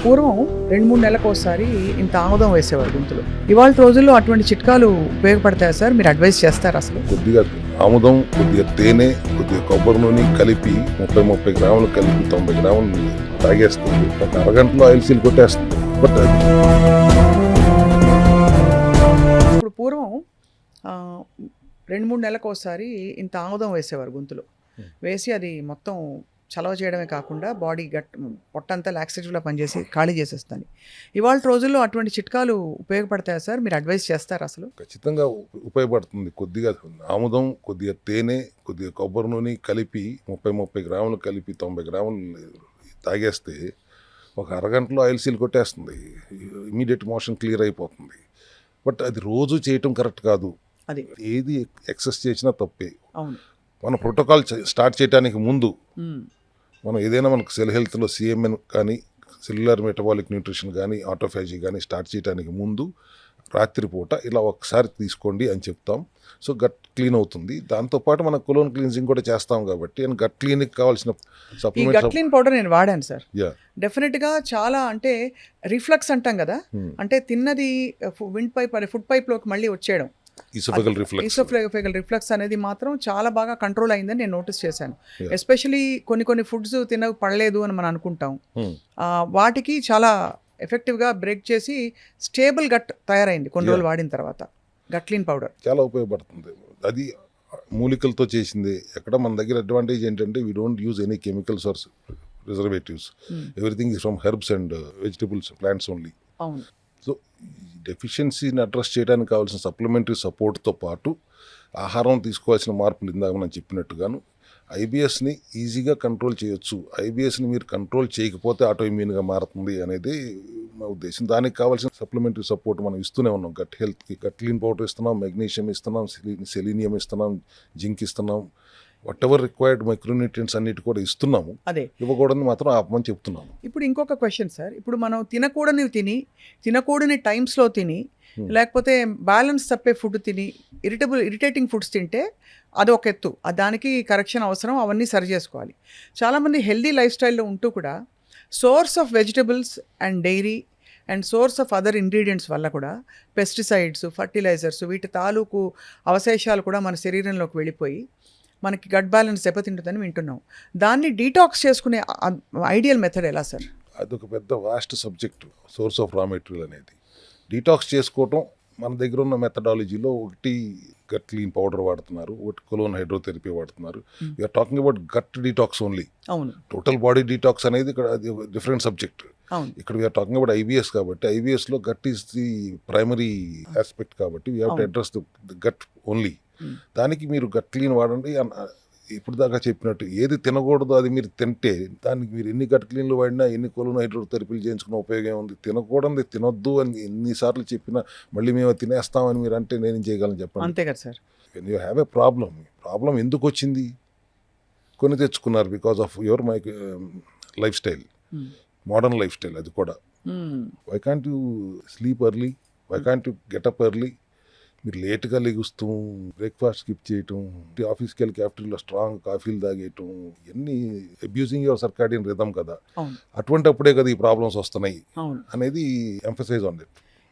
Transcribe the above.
పూర్వం 2-3 నెలలకోసారి ఇంత ఆముదం వేసేవారు గొంతులో. ఇవాళ రోజుల్లో అటువంటి చిట్కాలు ఉపయోగపడతాయా సార్? మీరు అడ్వైస్ చేస్తారు అసలు? కొద్దిగా ఆముదం, కొద్దిగా తేనె, కొద్దిగా కొబ్బరి నూనె కలిపి 30 గ్రాములు కలిపి 90 గ్రాములు తాగేస్తుంది. ఒక అరగంటలో ఆయిల్ సీల్ కొట్టేస్తుంది. బట్ ఇప్పుడు పూర్వం 2-3 నెలలకోసారి ఇంత ఆముదం వేసేవారు గొంతులో. వేసి అది మొత్తం చలవ చేయడమే కాకుండా బాడీ పొట్టంతా లాక్సేటివ్లా పనిచేసి ఖాళీ చేసేస్తాను. ఇవాళ రోజుల్లో అటువంటి చిట్కాలు ఉపయోగపడతాయా సార్? మీరు అడ్వైస్ చేస్తారు అసలు? ఖచ్చితంగా ఉపయోగపడుతుంది. కొద్దిగా ఆముదం, కొద్దిగా తేనె, కొద్దిగా కొబ్బరి నూనె కలిపి 30 గ్రాములు కలిపి 90 గ్రాములు తాగేస్తే ఒక అరగంటలో ఆయిల్ సీల్ కొట్టేస్తుంది. ఇమీడియట్ మోషన్ క్లియర్ అయిపోతుంది. బట్ అది రోజు చేయటం కరెక్ట్ కాదు. అది ఏది ఎక్సెస్ చేసినా తప్పే. అవును. మన ప్రోటోకాల్ స్టార్ట్ చేయడానికి ముందు మనం ఏదైనా మనకు సెల్ హెల్త్లో సిఎంఎన్ కానీ సెల్యులర్ మెటబాలిక్ న్యూట్రిషన్ కానీ ఆటోఫాజీ కానీ స్టార్ట్ చేయడానికి ముందు రాత్రిపూట ఇలా ఒకసారి తీసుకోండి అని చెప్తాం. సో గట్ క్లీన్ అవుతుంది. దాంతోపాటు మనం కొలోన్ క్లీన్జింగ్ కూడా చేస్తాం కాబట్టి అండ్ గట్ క్లీన్కి కావాల్సిన సప్లిమెంట్స్. గట్ క్లీన్ పౌడర్ నేను వాడాను సార్. యా, డెఫినెట్గా చాలా అంటే రిఫ్లక్స్ అంటాం కదా, అంటే తిన్నది ఫుడ్ పైప్లోకి మళ్ళీ వచ్చేయడం, ఈసోఫేగల్ రిఫ్లక్స్ అనేది మాత్రం చాలా బాగా కంట్రోల్ అయిందని నేను నోటీస్ చేశాను. ఎస్పెషలీ కొన్ని ఫుడ్స్ తినవి పడలేదు అని మనం అనుకుంటాం. వాటికి చాలా ఎఫెక్టివ్గా బ్రేక్ చేసి స్టేబుల్ గట్ తయారైంది కొన్ని రోజులు వాడిన తర్వాత. గట్ క్లీన్ పౌడర్ చాలా ఉపయోగపడుతుంది. అది మూలికలతో చేసింది. ఎక్కడ మన దగ్గర అడ్వాంటేజ్ ఏంటంటే we don't use any chemicals or preservatives. Everything is from herbs and vegetables, plants only. అవును. సో డెఫిషియన్సీని అడ్రస్ చేయడానికి కావాల్సిన సప్లిమెంటరీ సపోర్ట్తో పాటు ఆహారం తీసుకోవాల్సిన మార్పులు ఇందాక మనం చెప్పినట్టుగాను ఐబిఎస్ని ఈజీగా కంట్రోల్ చేయొచ్చు. ఐబిఎస్ని మీరు కంట్రోల్ చేయకపోతే ఆటోఇమ్యూన్గా మారుతుంది అనేది మా ఉద్దేశం. దానికి కావాల్సిన సప్లిమెంటరీ సపోర్ట్ మనం ఇస్తూనే ఉన్నాం. గట్ హెల్త్కి గట్ క్లీన్ పౌడర్ ఇస్తున్నాం, మెగ్నీషియం ఇస్తున్నాం, సెలీనియం ఇస్తున్నాం, జింక్ ఇస్తున్నాం, వాట్ ఎవర్ రిక్వైర్డ్ మైక్రోన్యూట్రియంట్స్ అన్నిటి కూడా ఇస్తున్నాము. అదే ఇవ్వకూడదని మాత్రం ఆపమని చెప్తున్నాము. ఇప్పుడు ఇంకొక క్వశ్చన్ సార్, ఇప్పుడు మనం తినకూడని టైమ్స్లో తిని లేకపోతే బ్యాలెన్స్ తప్పే ఫుడ్ తిని ఇరిటేటింగ్ ఫుడ్స్ తింటే అది ఒక ఎత్తు, దానికి కరెక్షన్ అవసరం, అవన్నీ సరి చేసుకోవాలి. చాలామంది హెల్దీ లైఫ్ స్టైల్లో ఉంటూ కూడా source of vegetables and dairy and source of other ingredients వల్ల కూడా పెస్టిసైడ్స్, ఫర్టిలైజర్స్, వీటి తాలూకు అవశేషాలు కూడా మన శరీరంలోకి వెళ్ళిపోయి మనకి గట్ బ్యాలెన్స్ దెబ్బతింటుందని వింటున్నాం. దాన్ని డీటాక్స్ చేసుకునే ఐడియల్ మెథడ్ ఎలా సార్? అదొక పెద్ద vast subject. Source of raw material అనేది డీటాక్స్ చేసుకోవటం మన దగ్గర ఉన్న మెథడాలజీలో ఒకటి గట్ క్లీన్ పౌడర్ వాడుతున్నారు, ఒకటి కొలోన్ హైడ్రోథెరపీ వాడుతున్నారు. We are talking about gut detox only. అవును. టోటల్ బాడీ డీటాక్స్ అనేది ఇక్కడ డిఫరెంట్ సబ్జెక్ట్. ఇక్కడ వీఆర్ టాకింగ్ అబౌట్ ఐబిఎస్ కాబట్టి ఐబిఎస్లో gut is the primary aspect కాబట్టి we have to address the gut only. దానికి మీరు గట్ క్లీన్ వాడండి. ఇప్పుడు దాకా చెప్పినట్టు ఏది తినకూడదు అది మీరు తింటే దానికి మీరు ఎన్ని గట్ క్లీన్లు వాడినా ఎన్ని కొలోన్ హైడ్రోథెరపీలు చేయించుకున్న ఉపయోగం ఉంది. తినకూడదు తినొద్దు అని ఎన్నిసార్లు చెప్పినా మళ్ళీ మేము తినేస్తామని మీరు అంటే నేనేం చేయగలను చెప్పండి? అంతే కదా sir. When you have a problem ఎందుకు వచ్చింది? కొని తెచ్చుకున్నారు because of your lifestyle, modern lifestyle. అది కూడా why can't you sleep early, why can't you get up early? మీరు లేట్గా లెగుస్తూ బ్రేక్ఫాస్ట్ స్కిప్ చేయటం, ఆఫీస్కి వెళ్ళి క్యాఫ్టరీలో స్ట్రాంగ్ కాఫీలు తాగేయటం, ఇవన్నీ అబ్యూజింగ్ యువర్ సర్కాడియన్ రిథమ్ కదా. అటువంటిప్పుడే కదా ఈ ప్రాబ్లమ్స్ వస్తున్నాయి అనేది ఎంఫసైజ్ ఆన్ ఇట్.